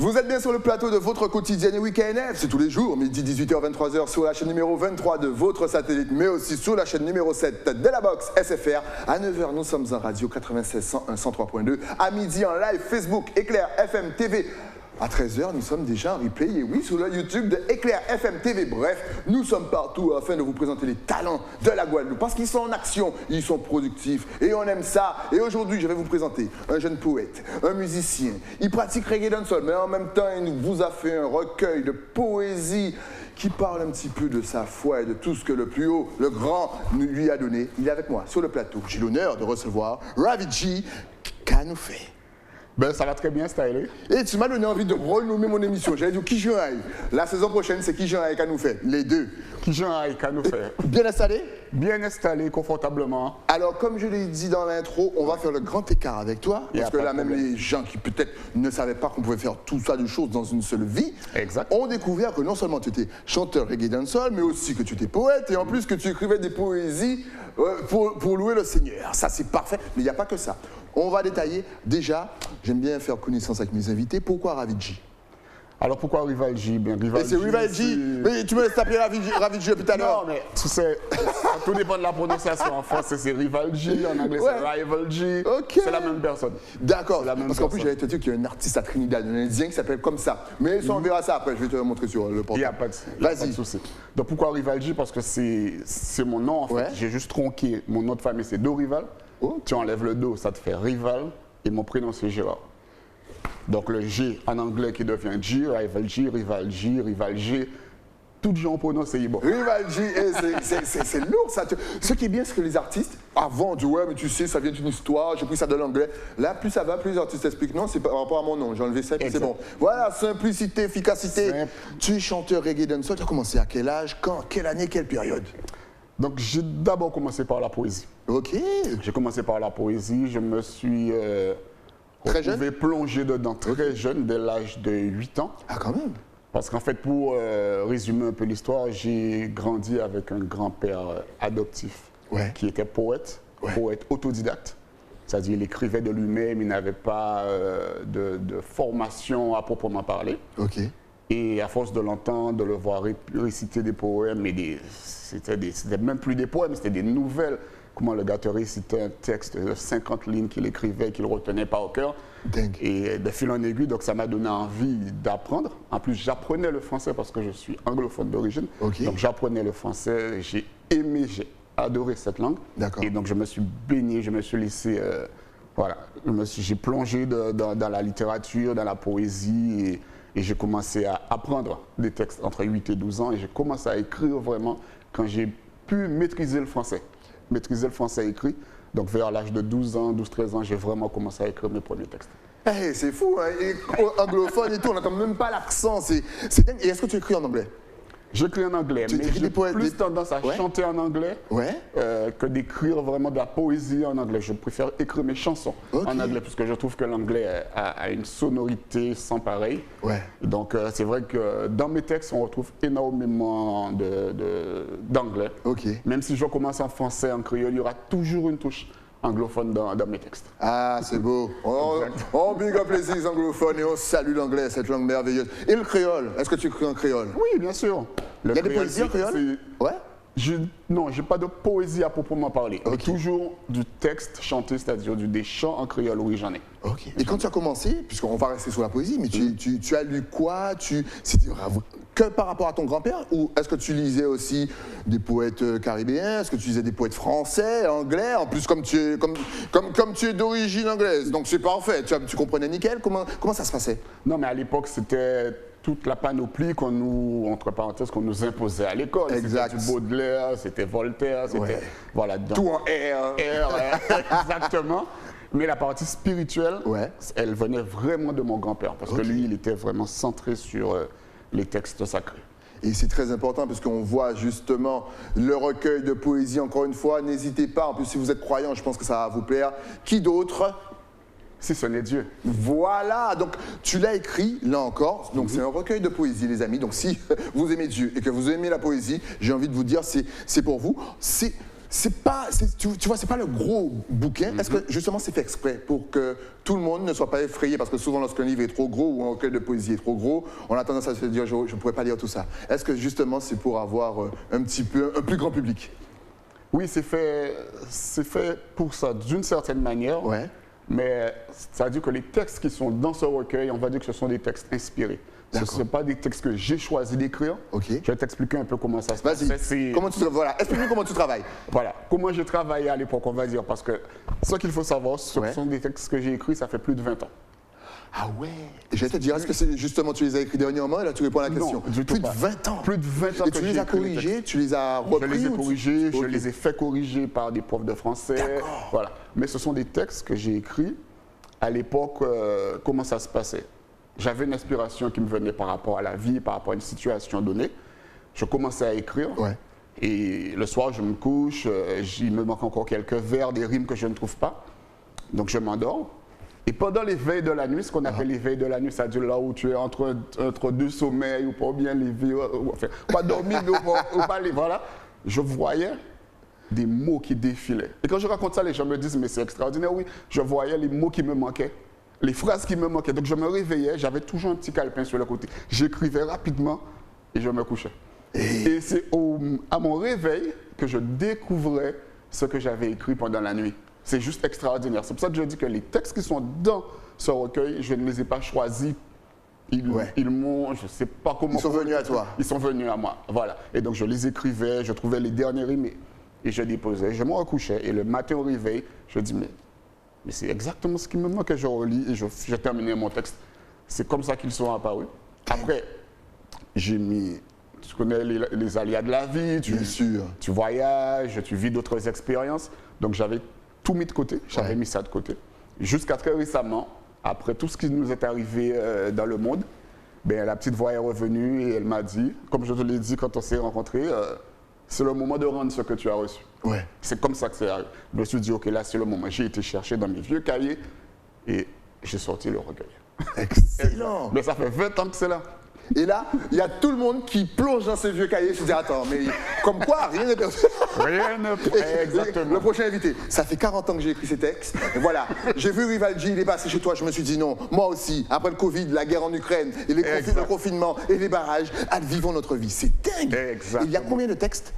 Vous êtes bien sur le plateau de votre quotidienne Week-end F, c'est tous les jours, midi 18h, 23h sur la chaîne numéro 23 de votre satellite, mais aussi sur la chaîne numéro 7 de la box SFR. À 9h, nous sommes en radio 96 101 103.2. À midi, en live Facebook, Éclair FM TV. À 13h, nous sommes déjà en replay, et oui, sur le YouTube de Éclair FM TV. Bref, nous sommes partout afin de vous présenter les talents de la Guadeloupe. Parce qu'ils sont en action, ils sont productifs, et on aime ça. Et aujourd'hui, je vais vous présenter un jeune poète, un musicien. Il pratique reggae dancehall, mais en même temps, il vous a fait un recueil de poésie qui parle un petit peu de sa foi et de tout ce que le plus haut, le grand, lui a donné. Il est avec moi sur le plateau. J'ai l'honneur de recevoir Ravidji Kanoufé. Ben, ça va très bien, Stylé. Et tu m'as donné envie de renommer mon émission. J'allais dire Kijanai. La saison prochaine, c'est Kijanai Kanoufé. Les deux. Kijanai Kanoufé. Bien installé? Bien installé, confortablement. Alors, comme je l'ai dit dans l'intro, on va faire le grand écart avec toi. Parce que là, même les gens qui peut-être ne savaient pas qu'on pouvait faire tout ça de choses dans une seule vie, ont découvert que non seulement tu étais chanteur reggae dancehall, mais aussi que tu étais poète et en plus que tu écrivais des poésies pour louer le Seigneur. Ça, c'est parfait. Mais il n'y a pas que ça. On va détailler. Déjà, j'aime bien faire connaissance avec mes invités. Pourquoi Ravidji? Alors pourquoi Rivalji? Bien, Rivalji. C'est Rivalji. Mais tu me laisses t'appeler Ravidji depuis tout à l'heure. Non, mais tu sais, tout dépend de la prononciation. En français, c'est Rivalji. En anglais, c'est Rivalji. Okay. C'est la même personne. D'accord. Parce qu'en plus, j'allais te dire qu'il y a un artiste à Trinidad, un Indien qui s'appelle comme ça. Mais ça, on verra ça après. Je vais te montrer sur le portable. Il n'y a pas de souci. Donc pourquoi Rivalji? Parce que c'est mon nom, en fait. J'ai juste tronqué. Mon nom de famille, c'est Dorival. Tu enlèves le Do, ça te fait Rival. Et mon prénom, c'est Gérard. Donc le G en anglais qui devient G, Rivalji, Rivalji, Rivalji. Tout le gens prononcent, c'est bon. Rivalji, c'est lourd ça. Ce qui est bien, c'est que les artistes, avant, on dit ouais, mais tu sais, ça vient d'une histoire, j'ai pris ça de l'anglais. Là, plus ça va, plus les artistes expliquent. Non, c'est par rapport à mon nom, j'ai enlevé ça, c'est bon. Voilà, simplicité, efficacité. Tu es chanteur reggae dancehall, tu as commencé à quel âge, quand, quelle année, quelle période? Donc j'ai d'abord commencé par la poésie. Ok. J'ai commencé par la poésie, je me suis retrouvé plongé dedans très jeune, dès l'âge de 8 ans. Ah, quand même. Parce qu'en fait, pour résumer un peu l'histoire, j'ai grandi avec un grand-père adoptif qui était poète, poète autodidacte. C'est-à-dire, il écrivait de lui-même, il n'avait pas de formation à proprement parler. Ok. Et à force de l'entendre, de le voir réciter des poèmes, mais c'était même plus des poèmes, c'était des nouvelles. Comment le gars te récitait un texte de 50 lignes qu'il écrivait, qu'il retenait pas au cœur. Dingue. Et de fil en aiguille, donc ça m'a donné envie d'apprendre. En plus, j'apprenais le français parce que je suis anglophone d'origine. Donc j'apprenais le français, j'ai aimé, j'ai adoré cette langue. Et donc je me suis baigné, je me suis laissé... voilà, j'ai plongé dans la littérature, dans la poésie et j'ai commencé à apprendre des textes entre 8 et 12 ans et j'ai commencé à écrire vraiment quand j'ai pu maîtriser le français. Maîtriser le français écrit. Donc vers l'âge de 12 ans, 12-13 ans, j'ai vraiment commencé à écrire mes premiers textes. Hey, c'est fou, hein? Et anglophone et tout, on n'entend même pas l'accent, c'est dingue. Et est-ce que tu écris en anglais? J'écris en anglais, mais j'ai plus tendance à chanter en anglais que d'écrire vraiment de la poésie en anglais. Je préfère écrire mes chansons en anglais, puisque je trouve que l'anglais a une sonorité sans pareil. Donc c'est vrai que dans mes textes, on retrouve énormément d'anglais. Même si je commence en français, en créole, il y aura toujours une touche anglophone dans mes textes. Ah, c'est beau. On big up les anglophones et on salue l'anglais, cette langue merveilleuse. Et le créole, est-ce que tu écris en créole? Oui, bien sûr. Il y a des poésies en créole? Non, je n'ai pas de poésie à proprement parler. Mais toujours du texte chanté, c'est-à-dire des chants en créole, oui, j'en ai. Et quand tu as commencé, puisqu'on va rester sur la poésie, mais tu as lu quoi? C'était que par rapport à ton grand-père? Ou est-ce que tu lisais aussi des poètes caribéens? Est-ce que tu lisais des poètes français, anglais? En plus, comme tu es d'origine anglaise, donc c'est parfait. Tu comprenais nickel? Comment ça se passait? Non, mais à l'époque, c'était toute la panoplie qu'on nous, entre parenthèses, qu'on nous imposait à l'école. C'était du Baudelaire, c'était Voltaire, c'était... Voilà, tout en R. Exactement. Mais la partie spirituelle, elle venait vraiment de mon grand-père. Parce que lui, il était vraiment centré sur les textes sacrés. Et c'est très important parce qu'on voit justement le recueil de poésie, encore une fois, n'hésitez pas, en plus si vous êtes croyant, je pense que ça va vous plaire. Qui d'autre? Si ce n'est Dieu. Voilà, donc tu l'as écrit, là encore, donc c'est un recueil de poésie les amis, donc si vous aimez Dieu et que vous aimez la poésie, j'ai envie de vous dire, c'est pour vous. tu vois, c'est pas le gros bouquin. Est-ce que justement c'est fait exprès pour que tout le monde ne soit pas effrayé? Parce que souvent lorsqu'un livre est trop gros ou un recueil de poésie est trop gros, on a tendance à se dire je ne pourrais pas lire tout ça. Est-ce que justement c'est pour avoir un plus grand public? Oui, c'est fait pour ça, d'une certaine manière. Ouais. Mais ça veut dire que les textes qui sont dans ce recueil, on va dire que ce sont des textes inspirés. Ce ne sont pas des textes que j'ai choisi d'écrire. Okay. Je vais t'expliquer un peu comment ça se passe. Vas-y, voilà. Explique-nous comment tu travailles. Voilà, comment j'ai travaillé à l'époque, on va dire, parce que ce qu'il faut savoir, ce sont des textes que j'ai écrits, ça fait plus de 20 ans. Ah ouais. Et je vais te dire, est-ce que c'est justement tu les as écrits dernièrement et là tu réponds à la question? Non, du tout pas. Plus de 20 ans. Plus de 20 ans. Et tu les as corrigés, tu les as repris? Je les ai corrigés, je les ai fait corriger par des profs de français. D'accord. Voilà. Mais ce sont des textes que j'ai écrits à l'époque, comment ça se passait. J'avais une inspiration qui me venait par rapport à la vie, par rapport à une situation donnée. Je commençais à écrire. Ouais. Et le soir, je me couche, il me manque encore quelques vers, des rimes que je ne trouve pas. Donc je m'endors. Et pendant les veilles de la nuit, ce qu'on appelle les veilles de la nuit, c'est-à-dire là où tu es entre deux sommeils, ou pas bien levé, enfin, pas dormir, ou pas aller, voilà, je voyais des mots qui défilaient. Et quand je raconte ça, les gens me disent, mais c'est extraordinaire, oui, je voyais les mots qui me manquaient, les phrases qui me manquaient. Donc je me réveillais, j'avais toujours un petit calepin sur le côté. J'écrivais rapidement et je me couchais. Et c'est à mon réveil que je découvrais ce que j'avais écrit pendant la nuit. C'est juste extraordinaire. C'est pour ça que je dis que les textes qui sont dans ce recueil, je ne les ai pas choisis. Ils m'ont, je ne sais pas comment... Ils sont venus à toi. Ils sont venus à moi, voilà. Et donc je les écrivais, je trouvais les derniers rimes et je déposais. Je me recouchais et le matin au réveil, je dis mais c'est exactement ce qui me manque. Je relis et je terminais mon texte. C'est comme ça qu'ils sont apparus. Après, j'ai mis... Tu connais les aléas de la vie, tu voyages, tu vis d'autres expériences. Donc j'avais tout mis de côté, j'avais mis ça de côté. Jusqu'à très récemment, après tout ce qui nous est arrivé dans le monde, ben, la petite voix est revenue et elle m'a dit, comme je te l'ai dit quand on s'est rencontrés, c'est le moment de rendre ce que tu as reçu. Ouais. C'est comme ça que c'est arrivé. Je me suis dit, ok, là c'est le moment. J'ai été chercher dans mes vieux cahiers et j'ai sorti le recueil. Excellent. Mais ça fait 20 ans que c'est là. Et là, il y a tout le monde qui plonge dans ses vieux cahiers. Je me dis, attends, mais comme quoi, rien n'est perdu. Rien n'est perdu. Exactement. Le prochain invité, ça fait 40 ans que j'ai écrit ces textes. Et voilà, j'ai vu Rivaldi, il est passé chez toi, je me suis dit non, moi aussi, après le Covid, la guerre en Ukraine, et le confinement et les barrages, vivons notre vie. C'est dingue. Exactement. Et il y a combien de textes?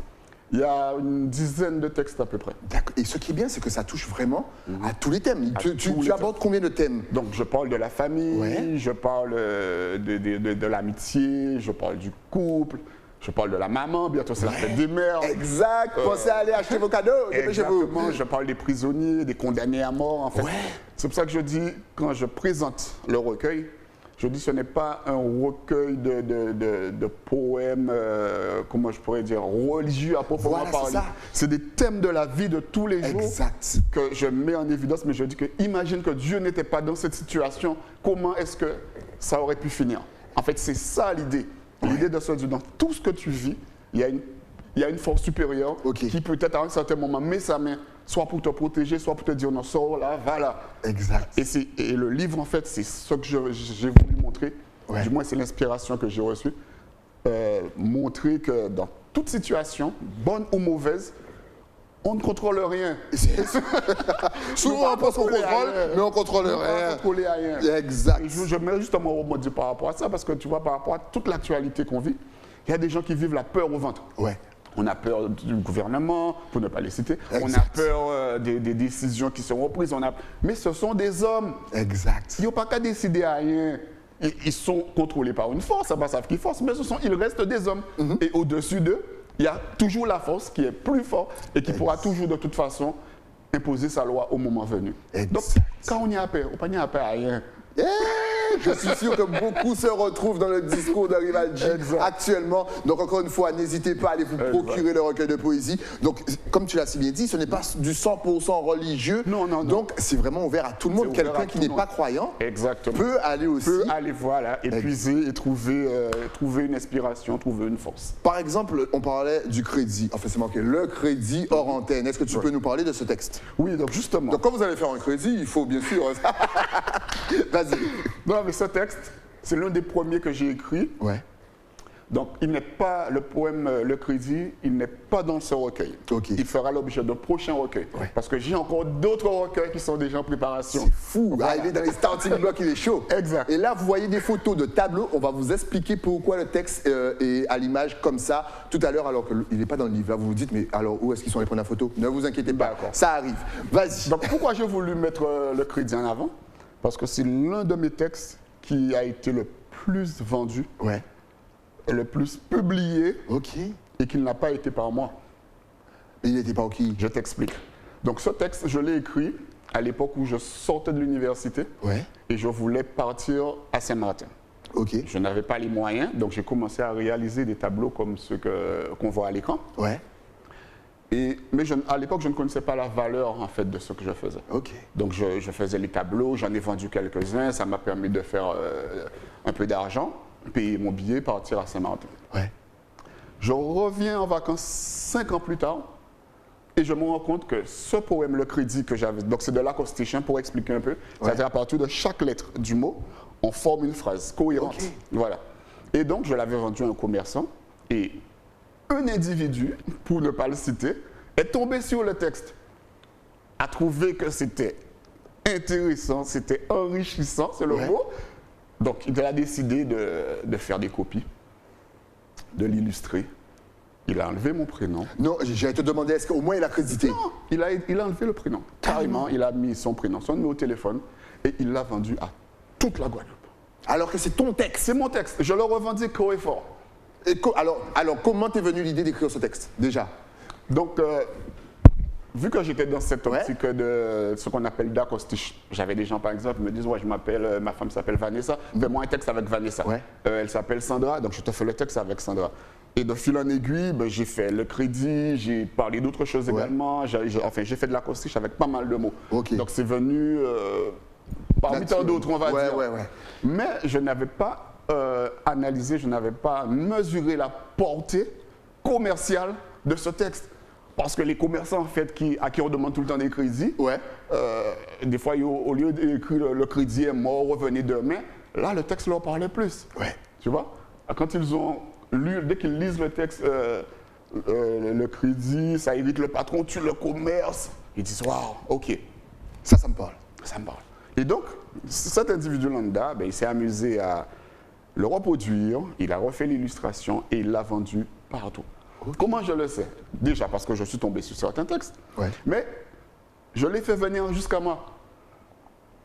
Il y a une dizaine de textes à peu près. D'accord. Et ce qui est bien, c'est que ça touche vraiment à tous les thèmes. Tu abordes combien de thèmes? Donc, je parle de la famille, je parle de l'amitié, je parle du couple, je parle de la maman, bientôt c'est la fête des mères. Exact. Pensez à aller acheter vos cadeaux. Exactement. Je parle des prisonniers, des condamnés à mort, en fait. C'est pour ça que je dis, quand je présente le recueil, je dis ce n'est pas un recueil de poèmes, comment je pourrais dire, religieux à proprement parler. C'est des thèmes de la vie de tous les jours que je mets en évidence, mais je dis que imagine que Dieu n'était pas dans cette situation, comment est-ce que ça aurait pu finir? En fait, c'est ça l'idée. L'idée de se dire, dans tout ce que tu vis, il y a une force supérieure qui peut-être à un certain moment met sa main, soit pour te protéger, soit pour te dire non, sors là, va là. Exact. Et le livre, en fait, c'est ce que j'ai voulu montrer. Du moins, c'est l'inspiration que j'ai reçue. Montrer que dans toute situation, bonne ou mauvaise, on ne contrôle rien. Souvent, on pense qu'on contrôle, mais on ne contrôle rien. On ne contrôle rien. Exact. Je mets justement au mot par rapport à ça, parce que tu vois, par rapport à toute l'actualité qu'on vit, il y a des gens qui vivent la peur au ventre. On a peur du gouvernement, pour ne pas les citer. On a peur des décisions qui seront prises. Mais ce sont des hommes. Ils n'ont pas qu'à décider à rien. Ils sont contrôlés par une force, ça savent qui force, mais ils restent des hommes. Et au-dessus d'eux, il y a toujours la force qui est plus forte et qui pourra toujours de toute façon imposer sa loi au moment venu. Donc, quand on y a peur, on n'y a peur à rien. Je suis sûr que beaucoup se retrouvent dans le discours de Rivaldi actuellement. Donc encore une fois, n'hésitez pas à aller vous procurer le recueil de poésie. Donc comme tu l'as si bien dit, ce n'est pas du 100% religieux. Non. Donc c'est vraiment ouvert à tout le monde. Quelqu'un qui n'est pas croyant peut aller aussi. Peut aller épuiser et trouver une inspiration, trouver une force. Par exemple, on parlait du crédit. Enfin c'est marqué le crédit hors antenne. Est-ce que tu peux nous parler de ce texte? Oui, donc justement. Donc quand vous allez faire un crédit, il faut bien sûr... Vas-y. Non, mais ce texte, c'est l'un des premiers que j'ai écrit. Donc, il n'est pas, le poème Le Crédit, il n'est pas dans ce recueil. Il fera l'objet d'un prochain recueil. Parce que j'ai encore d'autres recueils qui sont déjà en préparation. C'est fou. Voilà. Il est dans les starting blocks, il est chaud. Exact. Et là, vous voyez des photos de tableaux. On va vous expliquer pourquoi le texte est à l'image comme ça tout à l'heure, alors qu'il n'est pas dans le livre. Là, vous vous dites, mais alors où est-ce qu'ils sont allés prendre la photo? Ne vous inquiétez pas, ça arrive. Vas-y. Donc, pourquoi j'ai voulu mettre Le Crédit en avant? Parce que c'est l'un de mes textes qui a été le plus vendu. Le plus publié et qu'il n'a pas été par moi. Mais il n'était par qui? Je t'explique. Donc ce texte, je l'ai écrit à l'époque où je sortais de l'université et je voulais partir à Saint-Martin. Je n'avais pas les moyens, donc j'ai commencé à réaliser des tableaux comme ceux qu'on voit à l'écran. Mais à l'époque, je ne connaissais pas la valeur en fait de ce que je faisais. Donc je faisais les tableaux, j'en ai vendu quelques-uns, ça m'a permis de faire un peu d'argent, payer mon billet, partir à Saint-Martin. Je reviens en vacances 5 ans plus tard et je me rends compte que ce poème, Le Crédit, que j'avais, donc c'est de l'accostiche pour expliquer un peu, c'est-à-dire à partir de chaque lettre du mot, on forme une phrase cohérente. Voilà. Et donc je l'avais vendu à un commerçant et un individu, pour ne pas le citer, est tombé sur le texte, a trouvé que c'était intéressant, c'était enrichissant, c'est le mot. Donc, il a décidé de faire des copies, de l'illustrer. Il a enlevé mon prénom. Non, j'allais te demander, est-ce qu'au moins il a crédité? Non, il a enlevé le prénom. Carrément, il a mis son prénom, son numéro de téléphone, et il l'a vendu à toute la Guadeloupe. Alors que c'est ton texte? C'est mon texte. Je le revendique haut et fort. Et alors, comment t'es venue l'idée d'écrire ce texte, déjà? Donc, vu que j'étais dans cette optique de ce qu'on appelle d'accostiche, j'avais des gens par exemple qui me disent ma femme s'appelle Vanessa, fais-moi un texte avec Vanessa. Elle s'appelle Sandra, donc je te fais le texte avec Sandra. Et de fil en aiguille, j'ai fait Le Crédit, j'ai parlé d'autres choses également, j'ai fait de l'accostiche avec pas mal de mots. Donc c'est venu parmi tant d'autres, on va dire. Mais je n'avais pas analysé, je n'avais pas mesuré la portée commerciale de ce texte. Parce que les commerçants, en fait, à qui on demande tout le temps des crédits, des fois, au lieu d'écrire le crédit est mort, revenez demain, là, le texte leur parlait plus. Tu vois? Quand ils ont lu, dès qu'ils lisent le texte, le crédit, ça évite le patron, tue le commerce, ils disent, waouh, ok. Ça me parle. Ça me parle. Et donc, cet individu lambda, il s'est amusé à le reproduire, il a refait l'illustration et il l'a vendu partout. Comment je le sais? Déjà parce que je suis tombé sur certains textes, mais je l'ai fait venir jusqu'à moi.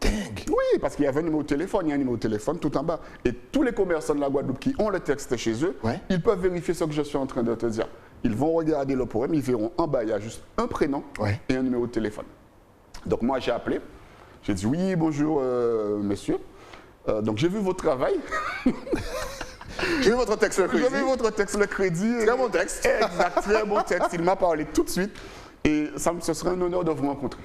Dingue! Oui, parce qu'il y avait un numéro de téléphone, il y a un numéro de téléphone tout en bas. Et tous les commerçants de la Guadeloupe qui ont le texte chez eux, ils peuvent vérifier ce que je suis en train de te dire. Ils vont regarder le poème, ils verront en bas, il y a juste un prénom et un numéro de téléphone. Donc moi j'ai appelé, j'ai dit oui, bonjour monsieur, donc j'ai vu votre travail. J'ai vu votre texte, Le Crédit. J'ai vu votre texte, Le Crédit. Très bon texte. Exact, très bon texte. Il m'a parlé tout de suite. Et ce serait un honneur de vous rencontrer.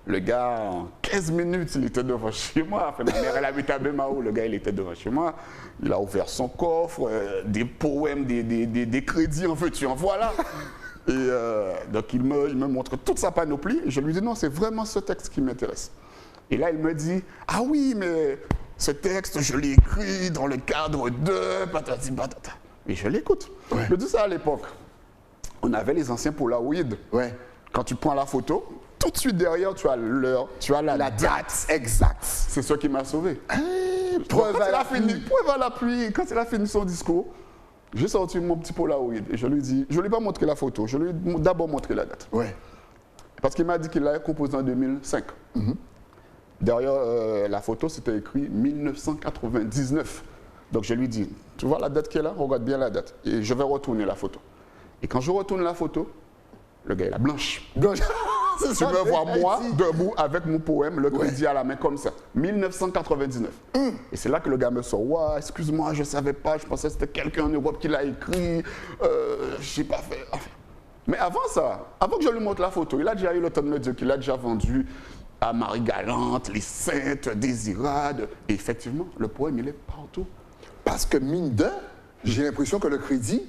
Le gars, en 15 minutes, il était devant chez moi. Enfin, ma mère, elle habite à Bemao. Le gars, il était devant chez moi. Il a ouvert son coffre, des poèmes, des crédits, en veux-tu, en voilà. Et donc, il me montre toute sa panoplie. Et je lui dis, non, c'est vraiment ce texte qui m'intéresse. Et là, il me dit, ah oui, mais ce texte, je l'ai écrit dans le cadre de patati patata. Et je l'écoute. Je dis ça à l'époque. On avait les anciens Polaroid. Quand tu prends la photo, tout de suite derrière, tu as l'heure, tu as la date exacte. C'est ce qui m'a sauvé. Preuve à l'appui. Quand il a fini son discours, j'ai sorti mon petit Polaroid et je lui dis, je ne lui ai pas montré la photo, je lui ai d'abord montré la date. Parce qu'il m'a dit qu'il l'avait composé en 2005. Derrière la photo, c'était écrit 1999. Donc je lui dis, tu vois la date qui est là? Regarde bien la date. Et je vais retourner la photo. Et quand je retourne la photo, le gars, il a blanche. Tu me vois moi, debout, avec mon poème, Le Crédit à la main, comme ça. 1999. Et c'est là que le gars me sort, ouais, excuse-moi, je ne savais pas, je pensais que c'était quelqu'un en Europe qui l'a écrit. Je n'ai pas fait. Enfin. Mais avant ça, avant que je lui montre la photo, il a déjà eu le temps de me dire qu'il a déjà vendu à Marie-Galante, Les Saintes, Désirade. Et effectivement, le poème, il est partout. Parce que mine de, j'ai l'impression que Le Crédit,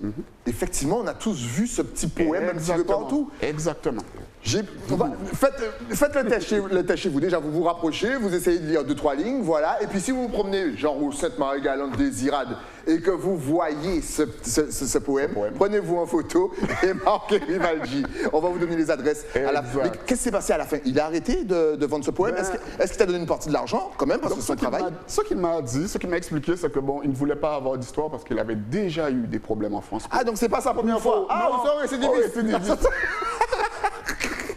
effectivement, on a tous vu ce petit poème un petit peu partout. Exactement. Faites le test chez vous. Déjà, vous vous rapprochez, vous essayez de lire 2-3 lignes, voilà. Et puis, si vous vous promenez, genre au Sainte-Marie-Galante des Irades, et que vous voyez ce poème, prenez-vous en photo et marquez Rivaldi. On va vous donner les adresses à la fin. Mais qu'est-ce qui s'est passé à la fin? Il a arrêté de vendre ce poème? Est-ce qu'il t'a donné une partie de l'argent, quand même, parce que c'est son travail? Ce qu'il m'a dit, ce qu'il m'a expliqué, c'est que bon, il ne voulait pas avoir d'histoire parce qu'il avait déjà eu des problèmes en France. Ah, donc c'est pas sa première fois? Ah, c'est récidiviste.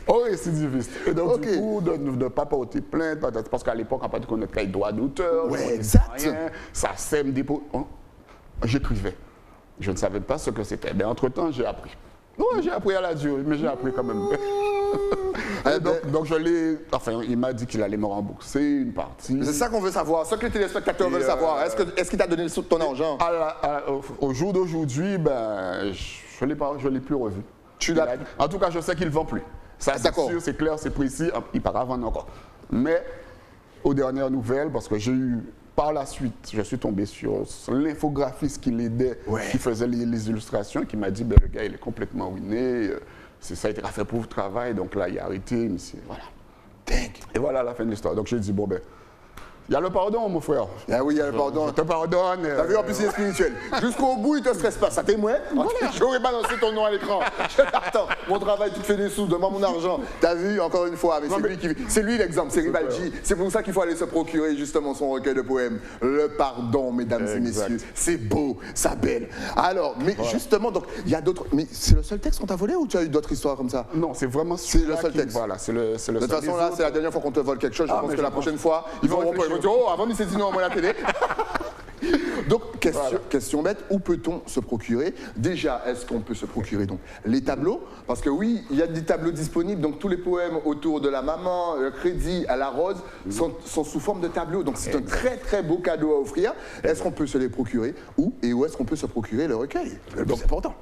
Oh, récidiviste. Et donc, du coup, de ne pas porter plainte, parce qu'à l'époque, on n'a pas de connaître les droits d'auteur. Ouais, exact. Ça sème des... J'écrivais. Je ne savais pas ce que c'était. Mais entre-temps, j'ai appris. Oui, j'ai appris à la dure, mais j'ai appris quand même. Donc je l'ai... Enfin, il m'a dit qu'il allait me rembourser une partie. C'est ça qu'on veut savoir, ce que les téléspectateurs veulent savoir. Est-ce qu'il t'a donné ton argent? Au jour d'aujourd'hui, ben, je ne l'ai plus revu. En tout cas, je sais qu'il ne vend plus. Ça, c'est sûr, c'est clair, c'est précis. Il part à vendre encore. Mais, aux dernières nouvelles, parce que j'ai eu... Par la suite, je suis tombé sur l'infographiste qui l'aidait, qui faisait les illustrations, qui m'a dit ben, le gars, il est complètement ruiné. Ça a été fait pour le travail, donc là, il a arrêté. Voilà. Et voilà la fin de l'histoire. Donc, j'ai dit bon, ben, il y a le pardon, mon frère. Ah oui, il y a le pardon. Je te pardonne. T'as vu, en plus, il est spirituel. Jusqu'au bout, il ne te stresse pas. Ça témoin. Voilà. J'aurais balancé ton nom à l'écran. Attends, mon travail, tu te fais des sous, demande mon argent. T'as vu, encore une fois, mais c'est lui l'exemple, c'est Rivaldi. C'est pour ça qu'il faut aller se procurer justement son recueil de poèmes. Le pardon, mesdames et messieurs. C'est beau, ça belle. Alors, mais justement, donc, il y a d'autres. Mais c'est le seul texte qu'on t'a volé ou tu as eu d'autres histoires comme ça? Non, c'est vraiment le seul texte. Voilà, c'est le seul. De toute façon, là, c'est la dernière fois qu'on te vole quelque chose. Je pense que la prochaine fois, ils vont dire, oh, avant, il s'est dit non, moi la télé. Donc, question bête, où peut-on se procurer? Déjà, est-ce qu'on peut se procurer donc les tableaux? Parce que oui, il y a des tableaux disponibles, donc tous les poèmes autour de la maman, le crédit à la rose, sont sous forme de tableaux. Donc c'est un très très beau cadeau à offrir. Est-ce qu'on peut se les procurer? Où et où est-ce qu'on peut se procurer le recueil? C'est important.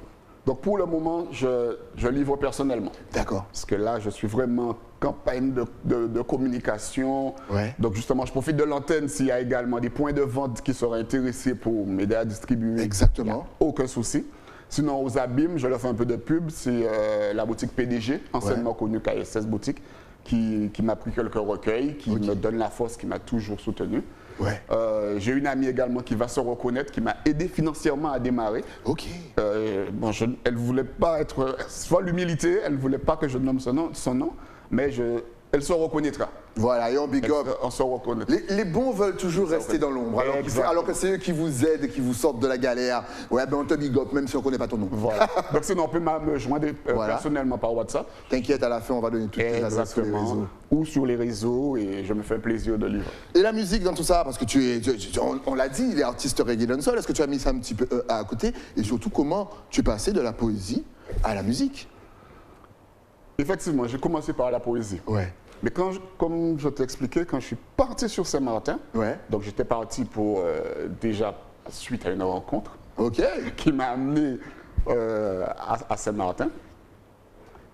Donc pour le moment, je livre personnellement. D'accord. Parce que là, je suis vraiment en campagne de communication. Donc justement, je profite de l'antenne s'il y a également des points de vente qui seraient intéressés pour m'aider à distribuer. Exactement. Aucun souci. Sinon, aux abîmes, je leur fais un peu de pub. C'est la boutique PDG, anciennement connue KSS Boutique, qui m'a pris quelques recueils, qui me donne la force, qui m'a toujours soutenu. J'ai une amie également qui va se reconnaître, qui m'a aidé financièrement à démarrer. Bon, elle ne voulait pas être, soit l'humilité, elle ne voulait pas que je nomme son nom, mais elle se reconnaîtra. Voilà, et on big up. On se reconnaît. Les bons veulent toujours rester dans l'ombre, alors que c'est eux qui vous aident et qui vous sortent de la galère. Ouais, ben on te big up, même si on ne connaît pas ton nom. Voilà. Donc sinon, on peut me joindre personnellement par WhatsApp. T'inquiète, à la fin, on va donner toutes les adresses sur les réseaux. Ou sur les réseaux, et je me fais plaisir de livrer. Et la musique dans tout ça, parce que on l'a dit, il est artiste reggae dancehall, est-ce que tu as mis ça un petit peu à côté? Et surtout, comment tu es passé de la poésie à la musique? Effectivement, j'ai commencé par la poésie. Mais comme je t'ai expliqué, quand je suis parti sur Saint-Martin, donc j'étais parti pour déjà suite à une rencontre qui m'a amené à Saint-Martin.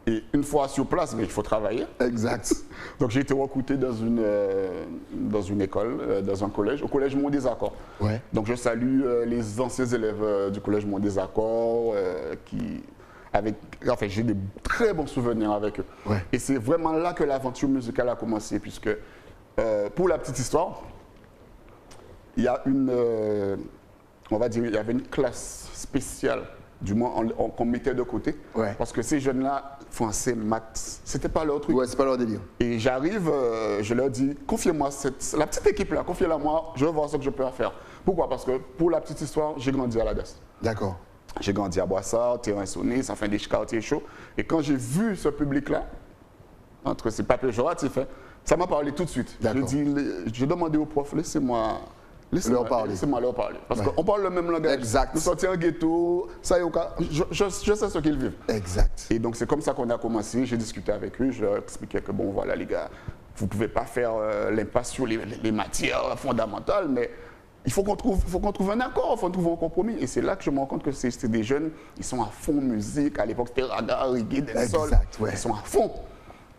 Et une fois sur place, mais il faut travailler. Exact. Donc j'ai été recruté dans une école, dans un collège, au collège Mont des Accords. Donc je salue les anciens élèves du collège Mont des Accords enfin, j'ai des très bons souvenirs avec eux. Et c'est vraiment là que l'aventure musicale a commencé, puisque pour la petite histoire, il y a on va dire, il y avait une classe spéciale, du moins qu'on mettait de côté, parce que ces jeunes-là, français, maths, c'était pas leur truc. C'est pas leur délire. Et j'arrive, je leur dis, confiez-moi la petite équipe-là, confiez-la moi, je vais voir ce que je peux faire. Pourquoi? Parce que pour la petite histoire, j'ai grandi à la DES. D'accord. J'ai grandi à Boissard, Terrain Sonné, ça fait des quartiers chauds. Et quand j'ai vu ce public-là, entre ces pas péjoratifs, ça m'a parlé tout de suite. J'ai demandé au prof, laissez-moi leur parler. Parce qu'on parle le même langage. Exact. Nous sortis en ghetto, ça y est, je sais ce qu'ils vivent. Exact. Et donc c'est comme ça qu'on a commencé. J'ai discuté avec eux, je leur expliquais que bon voilà les gars, vous ne pouvez pas faire l'impasse sur les matières fondamentales, mais il faut qu'on trouve un accord, il faut trouver un compromis. Et c'est là que je me rends compte que c'est des jeunes, ils sont à fond musique. À l'époque, c'était raga, reggae, dancehall. Ils sont à fond.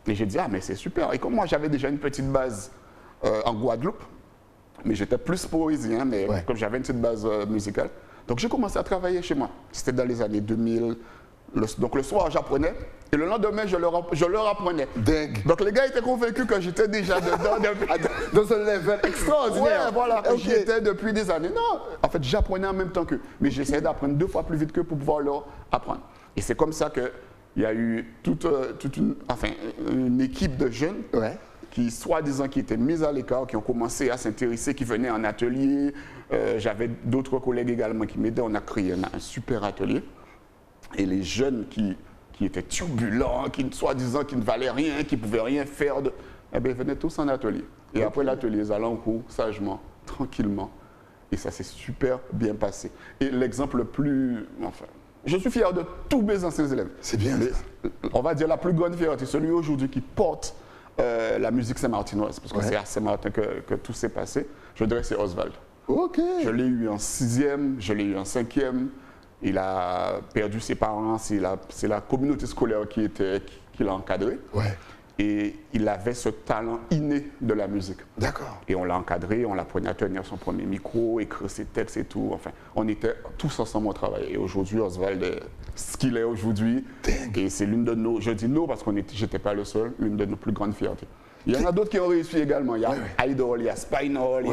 Et j'ai dit, ah, mais c'est super. Et comme moi, j'avais déjà une petite base en Guadeloupe, mais j'étais plus poésien, mais comme j'avais une petite base musicale. Donc j'ai commencé à travailler chez moi. C'était dans les années 2000, Donc le soir, j'apprenais. Et le lendemain, je leur apprenais. Dingue. Donc les gars étaient convaincus que j'étais déjà dedans. Dans un level extraordinaire. Ouais, voilà, que j'y étais depuis des années. Non, en fait, j'apprenais en même temps qu'eux. Mais j'essayais d'apprendre 2 fois plus vite qu'eux pour pouvoir leur apprendre. Et c'est comme ça qu'il y a eu toute une équipe de jeunes qui, soi-disant, qui étaient mis à l'écart, qui ont commencé à s'intéresser, qui venaient en atelier. J'avais d'autres collègues également qui m'aidaient. On a créé un super atelier. Et les jeunes qui étaient turbulents, soi-disant qui ne valaient rien, qui ne pouvaient rien faire, eh bien, ils venaient tous en atelier. Et après l'atelier, ils allaient en cours, sagement, tranquillement. Et ça s'est super bien passé. Et l'exemple le plus... Enfin, je suis fier de tous mes anciens élèves. C'est bien. On va dire la plus grande fierté, celui aujourd'hui qui porte la musique saint-martinoise, parce que c'est à Saint-Martin que tout s'est passé. Je dirais que c'est Oswald. Ok. Je l'ai eu en 6e, je l'ai eu en 5e. Il a perdu ses parents, c'est la communauté scolaire qui l'a encadré. Ouais. Et il avait ce talent inné de la musique. D'accord. Et on l'a encadré, on l'apprenait à tenir son premier micro, écrire ses textes et tout. Enfin, on était tous ensemble au travail. Et aujourd'hui, Oswald est ce qu'il est aujourd'hui. Et c'est l'une de nos, je dis nous parce que j'étais pas le seul, l'une de nos plus grandes fiertés. Il y en a d'autres qui ont réussi également. Il y a Idol, il y a Spinal,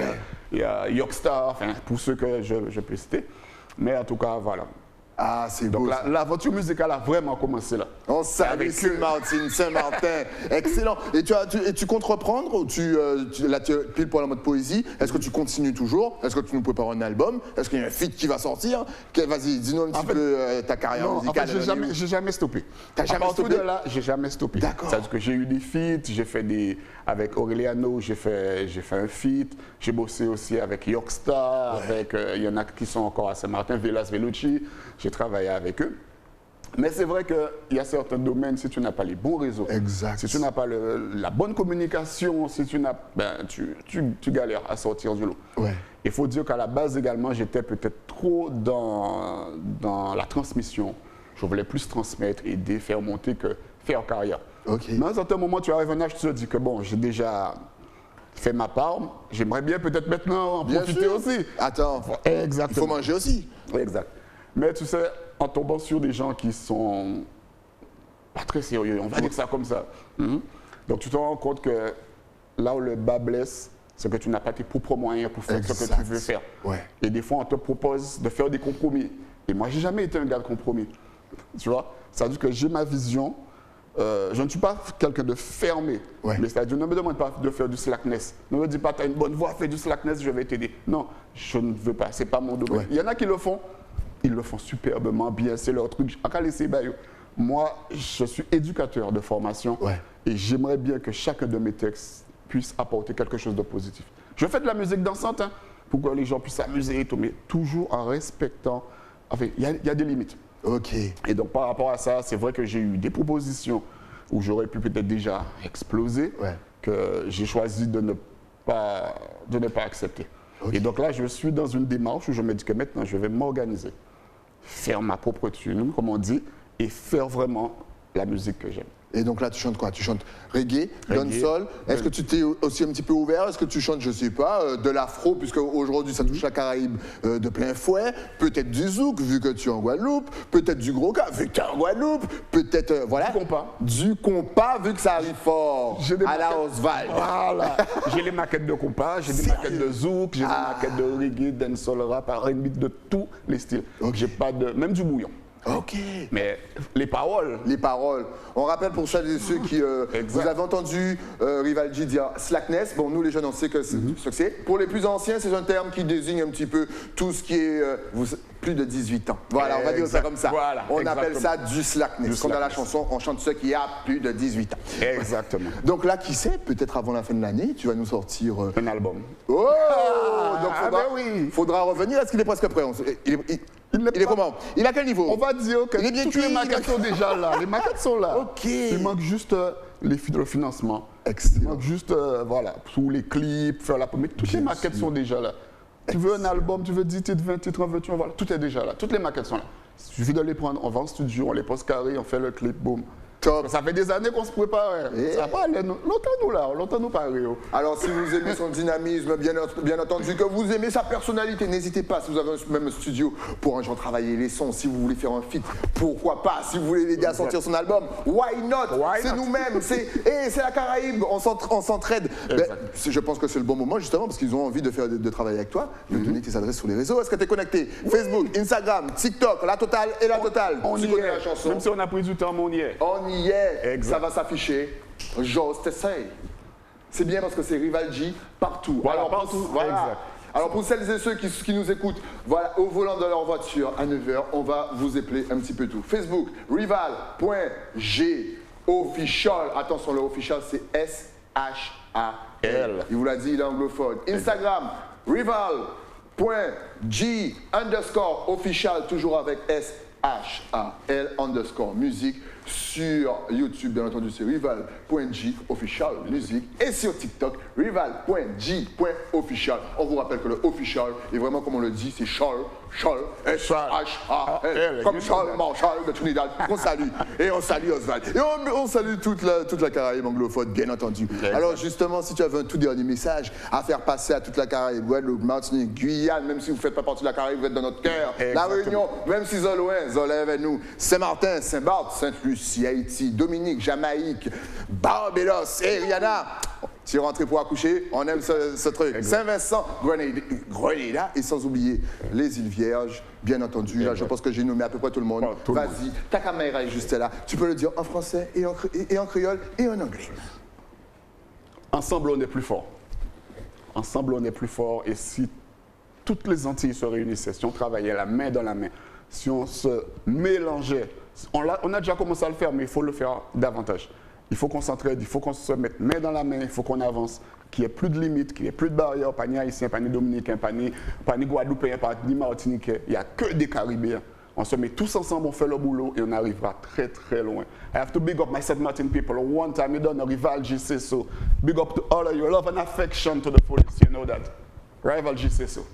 il y a Yogstar, enfin, pour ceux que je peux citer. Mais en tout cas, voilà. Ah, c'est beau. Donc l'aventure musicale a vraiment commencé là. On savait Saint-Martin. Excellent. Et tu comptes reprendre ou là, tu es pile pour la mode poésie. Est-ce que tu continues toujours? Est-ce que tu nous prépares un album? Est-ce qu'il y a un feat qui va sortir? Vas-y, dis-nous un petit peu ta carrière musicale. En fait, j'ai jamais stoppé. T'as jamais stoppé? De là, j'ai jamais stoppé. D'accord. C'est-à-dire que j'ai eu des feats, j'ai fait avec Aureliano, j'ai fait un feat. J'ai bossé aussi avec Yogstar, il y en a qui sont encore à Saint-Martin, Velas Velucci. J'ai travaillé avec eux. Mais c'est vrai qu'il y a certains domaines, si tu n'as pas les bons réseaux, si tu n'as pas la bonne communication, si tu galères à sortir du lot. Ouais. Il faut dire qu'à la base également, j'étais peut-être trop dans la transmission. Je voulais plus transmettre, aider, faire monter que faire carrière. Okay. Mais à un certain moment, tu arrives à un âge, tu te dis que bon, j'ai déjà fait ma part, j'aimerais bien peut-être maintenant en profiter aussi. Attends, exactement. Il faut manger aussi. Oui, exact. Mais tu sais, en tombant sur des gens qui sont pas très sérieux, on va dire ça comme ça. Donc tu te rends compte que là où le bas blesse, c'est que tu n'as pas tes propres moyens pour faire ce que tu veux faire. Ouais. Et des fois, on te propose de faire des compromis. Et moi, j'ai jamais été un gars de compromis. Tu vois, ça veut dire que j'ai ma vision. Je ne suis pas quelqu'un de fermé. Mais c'est-à-dire, ne me demande pas de faire du slackness. Ne me dis pas, tu as une bonne voix, fais du slackness, je vais t'aider. Non, je ne veux pas, c'est pas mon domaine. Il y en a qui le font. Ils le font superbement bien, c'est leur truc. Moi, je suis éducateur de formation et j'aimerais bien que chacun de mes textes puisse apporter quelque chose de positif. Je fais de la musique dansante pour que les gens puissent s'amuser et tout, mais toujours en respectant. Enfin, il y a des limites. Ok. Et donc, par rapport à ça, c'est vrai que j'ai eu des propositions où j'aurais pu peut-être déjà exploser, que j'ai choisi de ne pas accepter. Okay. Et donc là, je suis dans une démarche où je me dis que maintenant, je vais m'organiser, faire ma propre tune, comme on dit, et faire vraiment la musique que j'aime. Et donc là, tu chantes quoi? Tu chantes reggae, dancehall. Est-ce que tu t'es aussi un petit peu ouvert? Est-ce que tu chantes, je sais pas, de l'afro, puisque aujourd'hui ça touche la Caraïbe de plein fouet? Peut-être du zouk, vu que tu es en Guadeloupe. Peut-être du gros cas, vu que tu es en Guadeloupe. Peut-être, voilà. Du compas. Du compas, vu que ça arrive fort à la Oswald. Voilà. J'ai les maquettes de compas, j'ai des maquettes de zouk, j'ai des maquettes de reggae, dancehall, rap, R&B, de tous les styles. J'ai pas de... Même du bouillon. Ok. Mais les paroles. Les paroles. On rappelle pour celles et ceux qui... vous avez entendu Rivaldi dire slackness. Bon, nous les jeunes, on sait que c'est ce que c'est. Pour les plus anciens, c'est un terme qui désigne un petit peu tout ce qui est plus de 18 ans. Voilà, on va dire ça comme ça. Voilà, on appelle ça du slackness. Comme dans la chanson, on chante ceux qui a plus de 18 ans. Exactement. Donc là, qui sait, peut-être avant la fin de l'année, tu vas nous sortir... un album. Oh donc faudra revenir. Est-ce qu'il est presque prêt? Il est comment? Il a quel niveau? On va dire que toutes les maquettes sont déjà là. Les maquettes sont là. Ok. Il manque juste le financement. Excellent. Il manque juste, voilà, tous les clips, faire la première. Toutes les maquettes sont déjà là. Tu veux un album, tu veux 10 titres, 20 titres, 21, voilà, tout est déjà là. Toutes les maquettes sont là. Il suffit de les prendre, on va en studio, on les pose carré, on fait le clip, boum. Top. Ça fait des années qu'on se prépare. Ça va aller, longtemps nous parler. Alors, si vous aimez son dynamisme, bien entendu, que vous aimez sa personnalité, n'hésitez pas, si vous avez même un studio pour un jour travailler les sons, si vous voulez faire un feat, pourquoi pas, si vous voulez l'aider à sortir son album, why not? C'est nous-mêmes, c'est la Caraïbe, on s'entraide. Ben, je pense que c'est le bon moment, justement, parce qu'ils ont envie de travailler avec toi, de donner tes adresses sur les réseaux. Est-ce que tu es connecté? Facebook, Instagram, TikTok, la totale et la totale. On y est. La chanson. Même si on a pris du temps, mais on y est. On y est. Exact. Ça va s'afficher. J'ose t'essayer. C'est bien parce que c'est Rival J partout. Voilà, partout. Voilà. Exact. Alors pour celles et ceux qui nous écoutent, voilà, au volant de leur voiture à 9h, on va vous épeler un petit peu tout. Facebook, rival.g official. Attention, le official c'est S-H-A-L. Il vous l'a dit, il est anglophone. Instagram, rival.g_official, toujours avec S-H-A-L _musique. Sur YouTube, bien entendu, c'est rival.g official musique. Et sur TikTok, rival.g.official. On vous rappelle que le official est vraiment, comme on le dit, c'est Charles, S-H-A-L. Comme Charles Marshall de Trinidad. On salue. Et on salue Oswald. Et on salue toute la Caraïbe anglophone, bien entendu. Alors, justement, si tu avais un tout dernier message à faire passer à toute la Caraïbe, Guadeloupe, Martinique, Guyane, même si vous ne faites pas partie de la Caraïbe, vous êtes dans notre cœur. La Réunion, même si c'est loin, avec nous. Saint-Martin, Saint-Barth, Sainte-Lucie, Haïti, Dominique, Jamaïque, Barbados et Rihanna. Tu es rentré pour accoucher, on aime ce truc. Saint-Vincent, Grenada et sans oublier les îles Vierges, bien entendu. Là, je pense que j'ai nommé à peu près tout le monde. Vas-y, ta caméra est juste là. Tu peux le dire en français et en créole et en anglais. Ensemble, on est plus fort. Ensemble, on est plus fort. Et si toutes les Antilles se réunissaient, si on travaillait la main dans la main, si on se mélangeait, on a déjà commencé à le faire, mais il faut le faire davantage. Il faut qu'on s'entraide, il faut qu'on se mette main dans la main, il faut qu'on avance, qu'il n'y ait plus de limites, qu'il n'y ait plus de barrières, pas ni haïtien, pas ni dominicain, pas ni guadeloupéen, pas ni martiniquais. Il n'y a que des Caribéens. On se met tous ensemble, on fait le boulot et on arrivera très très loin. I have to big up my St. Martin people. One time you done a Rival J say so. Big up to all of you. Love and affection to the police, you know that. Rival J say so.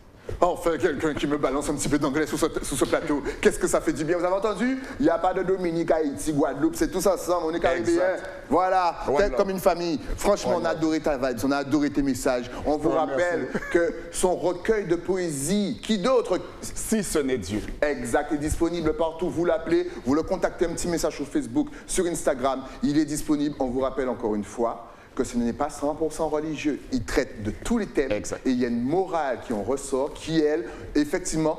Enfin, quelqu'un qui me balance un petit peu d'anglais sous ce plateau. Qu'est-ce que ça fait du bien? Vous avez entendu? Il n'y a pas de Dominique, Haïti, Guadeloupe, c'est tous ensemble, on est Caribéens. Voilà, peut-être comme une famille. Franchement, on a adoré ta vibe, on a adoré tes messages. On vous rappelle que son recueil de poésie, qui d'autre? Si ce n'est Dieu. Exact, est disponible partout. Vous l'appelez, vous le contactez, un petit message sur Facebook, sur Instagram. Il est disponible, on vous rappelle encore une fois que ce n'est pas 100% religieux. Il traite de tous les thèmes. Et il y a une morale qui en ressort, qui, elle, effectivement,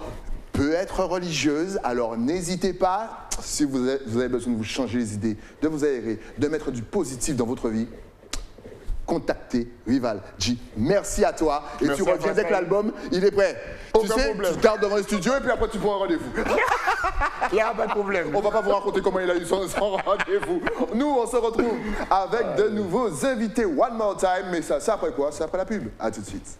peut être religieuse. Alors n'hésitez pas, si vous avez besoin de vous changer les idées, de vous aérer, de mettre du positif dans votre vie, contactez Rival J. Merci à toi. Et tu reviens dès que l'album, il est prêt. Tu sais, tu gardes devant le studio et puis après tu prends un rendez-vous. Il n'y a pas de problème. On ne va pas vous raconter comment il a eu son rendez-vous. Nous, on se retrouve avec de nouveaux invités one more time. Mais ça, c'est après quoi? C'est après la pub. À tout de suite.